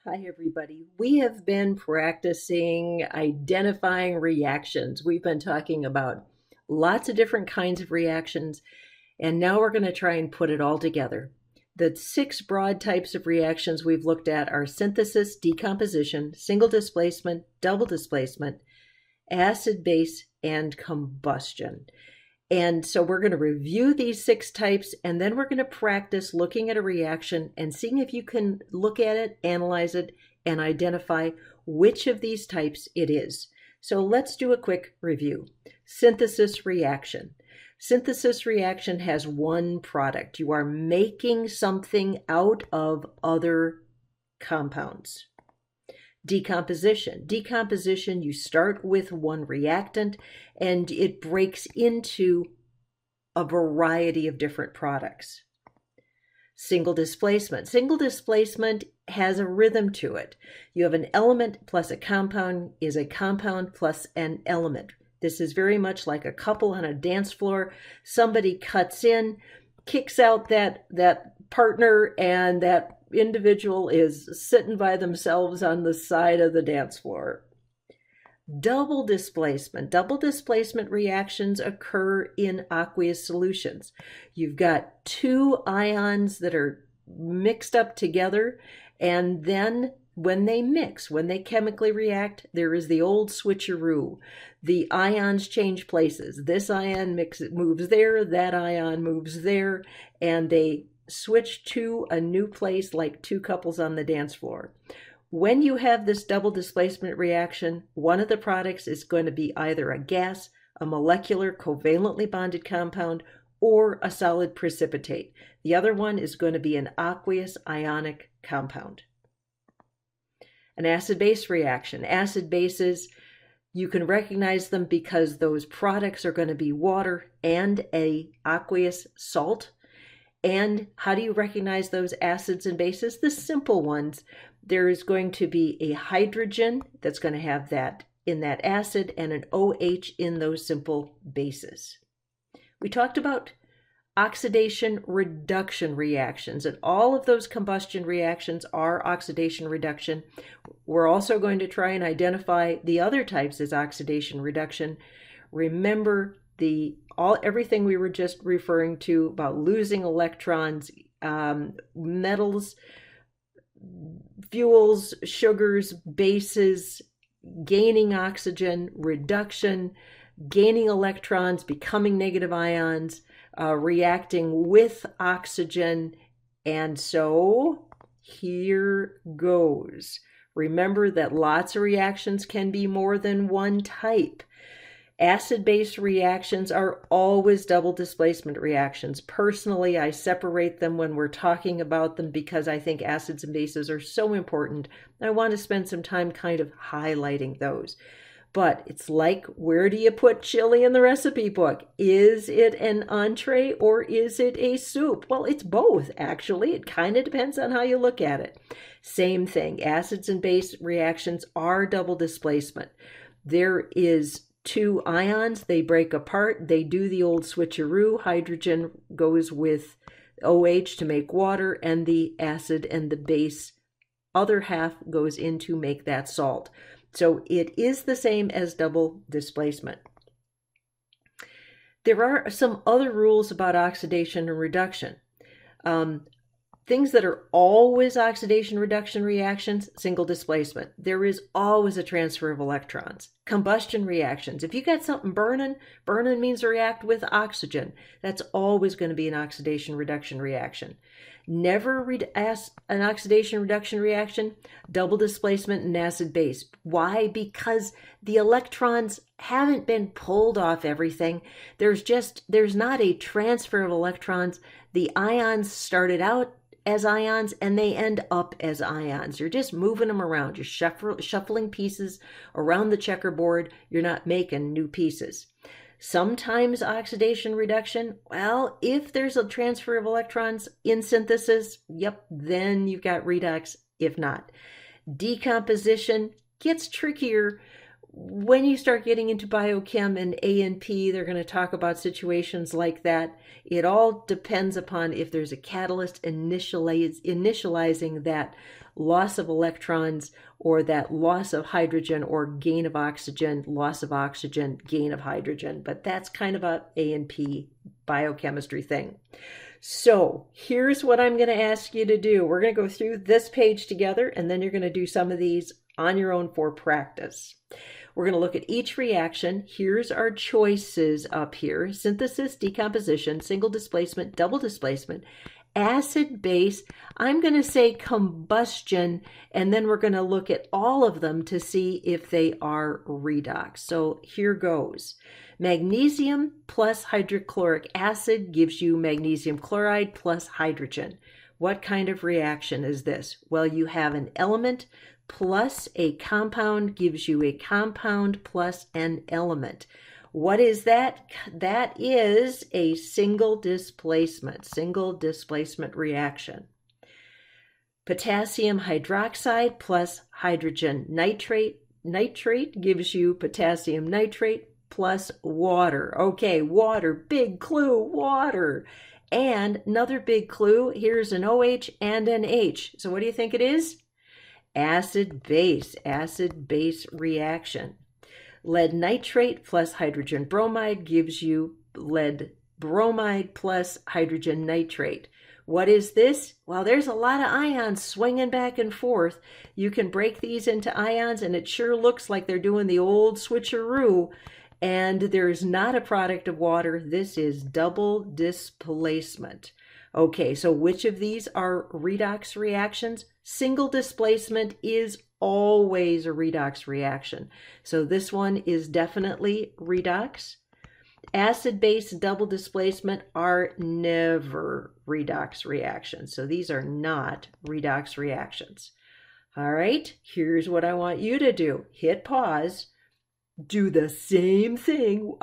Hi, everybody. We have been practicing identifying reactions. We've been talking about lots of different kinds of reactions, and now we're going to try and put it all together. The six broad types of reactions we've looked at are synthesis, decomposition, single displacement, double displacement, acid base, and combustion. And so we're going to review these six types, and then we're going to practice looking at a reaction and seeing if you can look at it, analyze it, and identify which of these types it is. So let's do a quick review. Synthesis reaction. Synthesis reaction has one product. You are making something out of other compounds. Decomposition. Decomposition, you start with one reactant and it breaks into a variety of different products. Single displacement. Single displacement has a rhythm to it. You have an element plus a compound is a compound plus an element. This is very much like a couple on a dance floor. Somebody cuts in, kicks out that partner, and that individual is sitting by themselves on the side of the dance floor. Double displacement. Double displacement reactions occur in aqueous solutions. You've got two ions that are mixed up together, and then when they mix, when they chemically react, there is the old switcheroo. The ions change places. This ion moves there, that ion moves there, and they switch to a new place like two couples on the dance floor. When you have this double displacement reaction, one of the products is going to be either a gas, a molecular covalently bonded compound, or a solid precipitate. The other one is going to be an aqueous ionic compound. An acid-base reaction. Acid bases, you can recognize them because those products are going to be water and an aqueous salt. And how do you recognize those acids and bases? The simple ones. There is going to be a hydrogen that's going to have that in that acid and an OH in those simple bases. We talked about oxidation reduction reactions, and all of those combustion reactions are oxidation reduction. We're also going to try and identify the other types as oxidation reduction. Remember everything we were just referring to about losing electrons, metals, fuels, sugars, bases, gaining oxygen, reduction, gaining electrons, becoming negative ions, reacting with oxygen. And so here goes. Remember that lots of reactions can be more than one type. Acid-base reactions are always double displacement reactions. Personally, I separate them when we're talking about them because I think acids and bases are so important. I want to spend some time kind of highlighting those. But it's like, where do you put chili in the recipe book? Is it an entree or is it a soup? Well, it's both, actually. It kind of depends on how you look at it. Same thing. Acids and base reactions are double displacement. There is two ions, they break apart, they do the old switcheroo. Hydrogen goes with OH to make water, and the acid and the base other half goes in to make that salt. So it is the same as double displacement. There are some other rules about oxidation and reduction. Things that are always oxidation reduction reactions, single displacement. There is always a transfer of electrons. Combustion reactions. If you got something burning means to react with oxygen. That's always going to be an oxidation reduction reaction. Never an oxidation reduction reaction, double displacement and acid base. Why? Because the electrons haven't been pulled off everything. There's not a transfer of electrons. The ions started out as ions and they end up as ions. You're just moving them around. You're shuffling pieces around the checkerboard. You're not making new pieces. Sometimes oxidation reduction, well, if there's a transfer of electrons in synthesis, yep, then you've got redox. If not, decomposition gets trickier when you start getting into biochem and A&P, they're going to talk about situations like that. It all depends upon if there's a catalyst initializing that loss of electrons or that loss of hydrogen or gain of oxygen, loss of oxygen, gain of hydrogen. But that's kind of a A&P biochemistry thing. So here's what I'm going to ask you to do. We're going to go through this page together, and then you're going to do some of these on your own for practice. We're going to look at each reaction. Here's our choices up here: synthesis, decomposition, single displacement, double displacement, acid, base. I'm going to say combustion, and then we're going to look at all of them to see if they are redox. So here goes. Magnesium plus hydrochloric acid gives you magnesium chloride plus hydrogen. What kind of reaction is this? Well, you have an element plus a compound gives you a compound plus an element. What is that? That is a single displacement reaction. Potassium hydroxide plus hydrogen nitrate gives you potassium nitrate plus water. Okay, water, big clue, water. And another big clue, here's an OH and an H. So what do you think it is? Acid-base reaction. Lead nitrate plus hydrogen bromide gives you lead bromide plus hydrogen nitrate. What is this? Well, there's a lot of ions swinging back and forth. You can break these into ions, and it sure looks like they're doing the old switcheroo. And there's not a product of water. This is double displacement. Okay, so which of these are redox reactions? Single displacement is always a redox reaction. So this one is definitely redox. Acid-base double displacement are never redox reactions. So these are not redox reactions. All right, here's what I want you to do. Hit pause. Do the same thing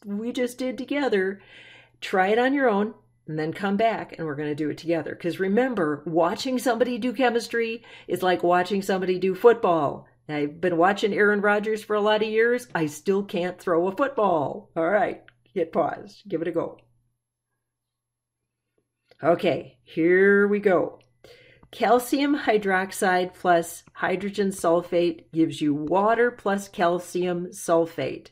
we just did together. Try it on your own, and then come back and we're going to do it together. Because remember, watching somebody do chemistry is like watching somebody do football. I've been watching Aaron Rodgers for a lot of years. I still can't throw a football. All right, hit pause. Give it a go. Okay, here we go. Calcium hydroxide plus hydrogen sulfate gives you water plus calcium sulfate.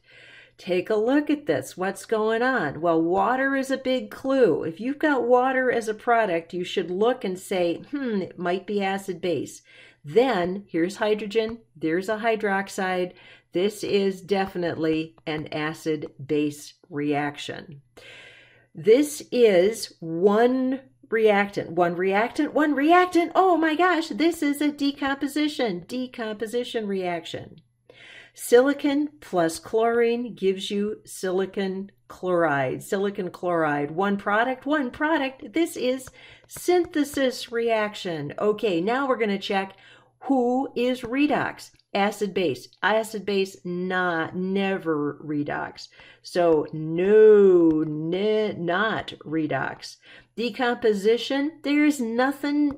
Take a look at this. What's going on? Well, water is a big clue. If you've got water as a product, you should look and say, it might be acid-base. Then, here's hydrogen. There's a hydroxide. This is definitely an acid-base reaction. This is one reactant. Oh my gosh, this is a decomposition reaction. Silicon plus chlorine gives you silicon chloride. One product. This is synthesis reaction. Okay, now we're going to check who is redox. Acid-base, never redox. So no, not redox. Decomposition, there's nothing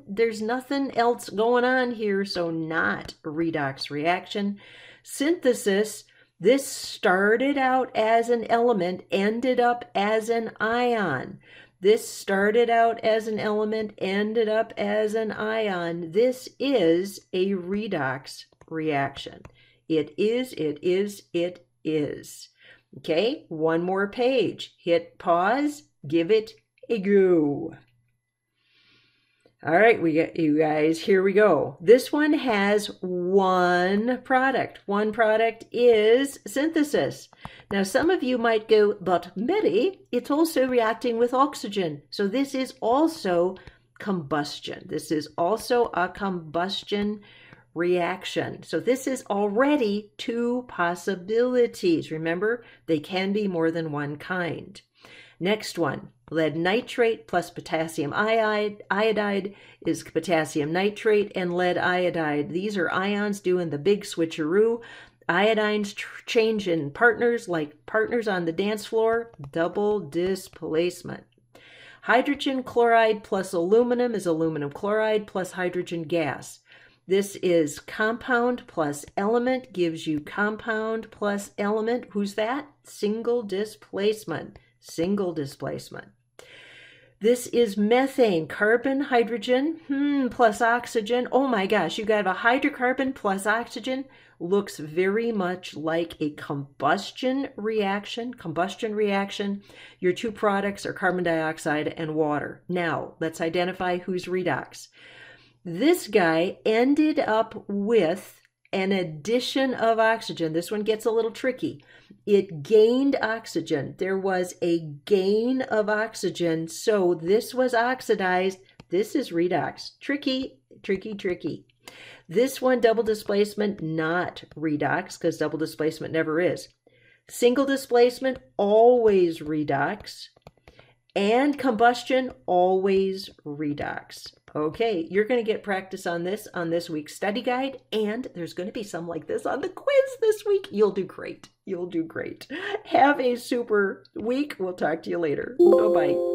else going on here, so not redox reaction. Synthesis, this started out as an element, ended up as an ion. This started out as an element, ended up as an ion. This is a redox reaction. It is. Okay, one more page. Hit pause, give it a go. All right, we got you guys, here we go. This one has one product. One product is synthesis. Now, some of you might go, but Mary, it's also reacting with oxygen. So this is also combustion. This is also a combustion reaction. So this is already two possibilities. Remember, they can be more than one kind. Next one, lead nitrate plus potassium iodide is potassium nitrate and lead iodide. These are ions doing the big switcheroo. Iodines change in partners like partners on the dance floor, double displacement. Hydrogen chloride plus aluminum is aluminum chloride plus hydrogen gas. This is compound plus element gives you compound plus element. Who's that? Single displacement. Single displacement. This is methane, carbon, hydrogen, plus oxygen. Oh my gosh, you got a hydrocarbon plus oxygen. Looks very much like a combustion reaction. Your two products are carbon dioxide and water. Now, let's identify who's redox. This guy ended up with an addition of oxygen. This one gets a little tricky. It gained oxygen. There was a gain of oxygen, so this was oxidized. This is redox. Tricky, tricky, tricky. This one, double displacement, not redox, because double displacement never is. Single displacement, always redox. And combustion, always redox. Okay, you're going to get practice on this week's study guide, and there's going to be some like this on the quiz this week. You'll do great. You'll do great. Have a super week. We'll talk to you later. Bye-bye.